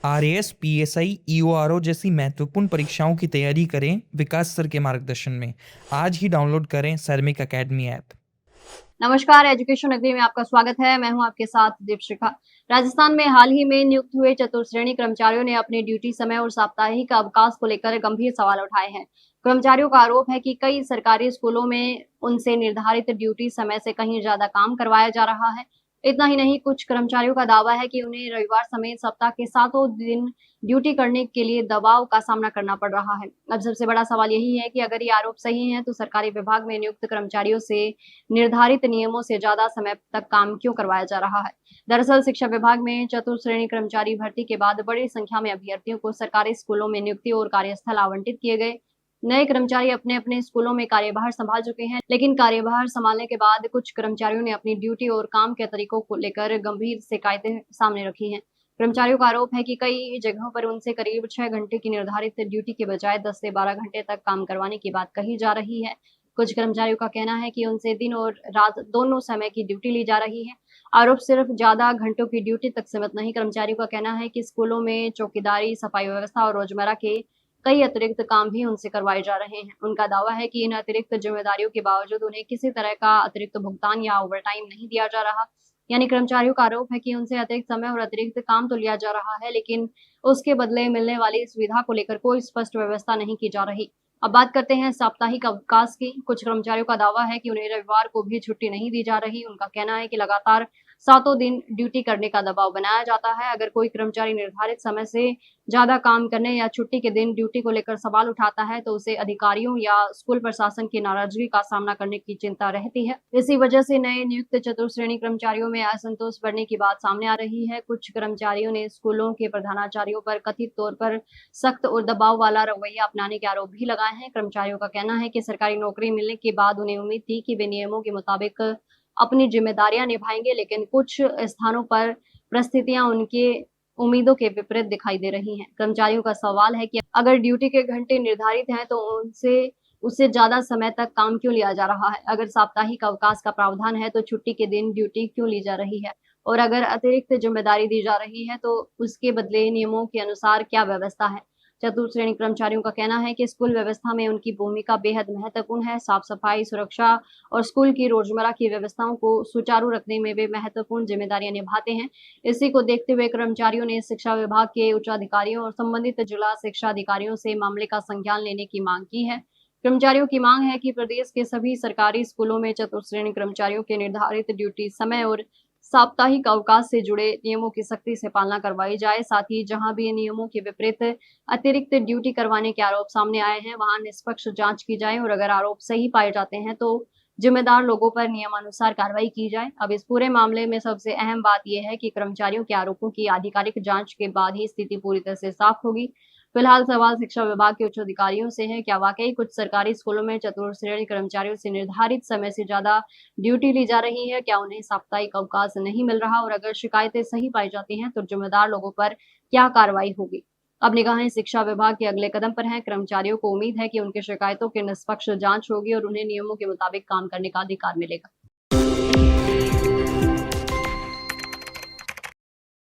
RAS, PSI, ईओआरओ जैसी महत्वपूर्ण परीक्षाओं की तैयारी करें विकास सर के मार्गदर्शन में। आज ही डाउनलोड करें सैरमिक अकेडमी ऐप। नमस्कार, एजुकेशन अग्री में आपका स्वागत है। मैं हूं आपके साथ दीपशिखा। राजस्थान में हाल ही में नियुक्त हुए चतुर्श्रेणी कर्मचारियों ने अपने ड्यूटी समय और साप्ताहिक अवकाश को लेकर गंभीर सवाल उठाए हैं। कर्मचारियों का आरोप है कि कई सरकारी स्कूलों में उनसे निर्धारित ड्यूटी समय से कहीं ज्यादा काम करवाया जा रहा है। इतना ही नहीं, कुछ कर्मचारियों का दावा है कि उन्हें रविवार समेत सप्ताह के सातों दिन ड्यूटी करने के लिए दबाव का सामना करना पड़ रहा है। अब सबसे बड़ा सवाल यही है कि अगर ये आरोप सही है तो सरकारी विभाग में नियुक्त कर्मचारियों से निर्धारित नियमों से ज्यादा समय तक काम क्यों करवाया जा रहा है। दरअसल शिक्षा विभाग में चतुर्श्रेणी कर्मचारी भर्ती के बाद बड़ी संख्या में अभ्यर्थियों को सरकारी स्कूलों में नियुक्ति और कार्यस्थल आवंटित किए गए। नए कर्मचारी अपने अपने स्कूलों में कार्यभार संभाल चुके हैं, लेकिन कार्यभार संभालने के बाद कुछ कर्मचारियों ने अपनी ड्यूटी और काम के तरीकों को लेकर गंभीर शिकायतें सामने रखी हैं। कर्मचारियों का आरोप है कि कई जगहों पर उनसे करीब 6 घंटे की निर्धारित ड्यूटी के बजाय 10 से 12 घंटे तक काम करवाने की बात कही जा रही है। कुछ कर्मचारियों का कहना है कि उनसे दिन और रात दोनों समय की ड्यूटी ली जा रही है। आरोप सिर्फ ज्यादा घंटों की ड्यूटी तक सीमित नहीं। कर्मचारियों का कहना है कि स्कूलों में चौकीदारी, सफाई व्यवस्था और रोजमर्रा के कई अतिरिक्त काम भी उनसे करवाए जा रहे हैं। उनका दावा है कि इन अतिरिक्त जिम्मेदारियों के बावजूद उन्हें किसी तरह का अतिरिक्त भुगतान या ओवरटाइम नहीं दिया जा रहा। यानी कर्मचारियों का आरोप है कि उनसे अतिरिक्त समय और अतिरिक्त काम तो लिया जा रहा है, लेकिन उसके बदले मिलने वाली सुविधा को लेकर कोई स्पष्ट व्यवस्था नहीं की जा रही। अब बात करते हैं साप्ताहिक अवकाश की। कुछ कर्मचारियों का दावा है कि उन्हें रविवार को भी छुट्टी नहीं दी जा रही। उनका कहना है कि लगातार सातों दिन ड्यूटी करने का दबाव बनाया जाता है। अगर कोई कर्मचारी निर्धारित समय से ज्यादा काम करने या छुट्टी के दिन ड्यूटी को लेकर सवाल उठाता है तो उसे अधिकारियों या स्कूल प्रशासन की नाराजगी का सामना करने की चिंता रहती है। इसी वजह से नए नियुक्त चतुर्श्रेणी कर्मचारियों में असंतोष बढ़ने की बात सामने आ रही है। कुछ कर्मचारियों ने स्कूलों के प्रधानाचार्यों पर कथित तौर पर सख्त और दबाव वाला रवैया अपनाने के आरोप भी लगाए हैं। कर्मचारियों का कहना है कि सरकारी नौकरी मिलने के बाद उन्हें उम्मीद थी कि वे नियमों के मुताबिक अपनी जिम्मेदारियां निभाएंगे, लेकिन कुछ स्थानों पर परिस्थितियां उनके उम्मीदों के विपरीत दिखाई दे रही हैं। कर्मचारियों का सवाल है कि अगर ड्यूटी के घंटे निर्धारित हैं तो उनसे उससे ज्यादा समय तक काम क्यों लिया जा रहा है। अगर साप्ताहिक अवकाश का प्रावधान है तो छुट्टी के दिन ड्यूटी क्यों ली जा रही है, और अगर अतिरिक्त जिम्मेदारी दी जा रही है तो उसके बदले नियमों के अनुसार क्या व्यवस्था है। चतुर्श्रेणी कर्मचारियों का कहना है कि स्कूल व्यवस्था में उनकी भूमिका बेहद महत्वपूर्ण है। साफ सफाई, सुरक्षा और स्कूल की रोजमर्रा की व्यवस्थाओं को सुचारू रखने में वे महत्वपूर्ण जिम्मेदारियां निभाते हैं। इसी को देखते हुए कर्मचारियों ने शिक्षा विभाग के उच्च अधिकारियों और संबंधित जिला शिक्षा अधिकारियों से मामले का संज्ञान लेने की मांग की है। कर्मचारियों की मांग है कि प्रदेश के सभी सरकारी स्कूलों में चतुर्श्रेणी कर्मचारियों के निर्धारित ड्यूटी समय और साप्ताहिक अवकाश से जुड़े नियमों की सख्ती से पालना करवाई जाए। साथ ही जहां भी नियमों के विपरीत अतिरिक्त ड्यूटी करवाने के आरोप सामने आए हैं वहां निष्पक्ष जांच की जाए, और अगर आरोप सही पाए जाते हैं तो जिम्मेदार लोगों पर नियमानुसार कार्रवाई की जाए। अब इस पूरे मामले में सबसे अहम बात यह है कि कर्मचारियों के आरोपों की आधिकारिक जांच के बाद ही स्थिति पूरी तरह से साफ होगी। फिलहाल सवाल शिक्षा विभाग के उच्च अधिकारियों से है, क्या वाकई कुछ सरकारी स्कूलों में चतुर्श्रेणी कर्मचारियों से निर्धारित समय से ज्यादा ड्यूटी ली जा रही है, क्या उन्हें साप्ताहिक अवकाश नहीं मिल रहा, और अगर शिकायतें सही पाई जाती हैं तो जिम्मेदार लोगों पर क्या कार्रवाई होगी। अब निगाहें शिक्षा विभाग के अगले कदम पर हैं। कर्मचारियों को उम्मीद है कि उनकी शिकायतों की निष्पक्ष जांच होगी और उन्हें नियमों के मुताबिक काम करने का अधिकार मिलेगा।